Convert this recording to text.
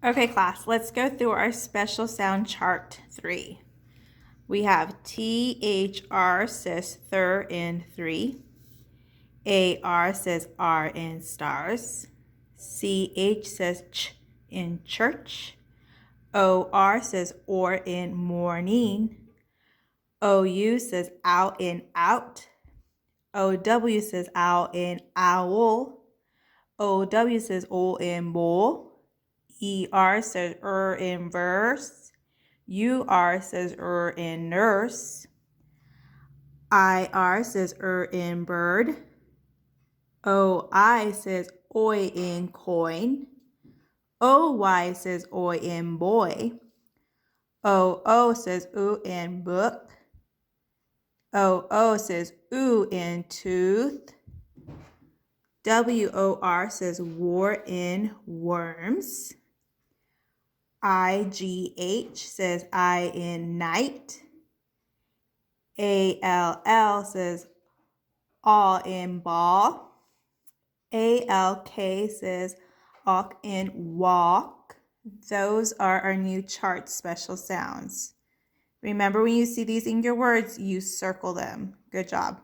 Okay, class, let's go through our special sound chart 3. We have THR says thir in 3. AR says R in stars. CH says ch in church. OR says or in morning. OU says ow in out. OW says ow in owl. OW says o in bowl. ER says in verse. UR says in nurse. IR says in bird. OI says oi in coin. OY says oi in boy. OO says oo in book. OO says oo in tooth. WOR says war in worms. IGH says I in night. ALL says all in ball. ALK says awk in walk. Those are our new chart special sounds. Remember, when you see these in your words, you circle them. Good job.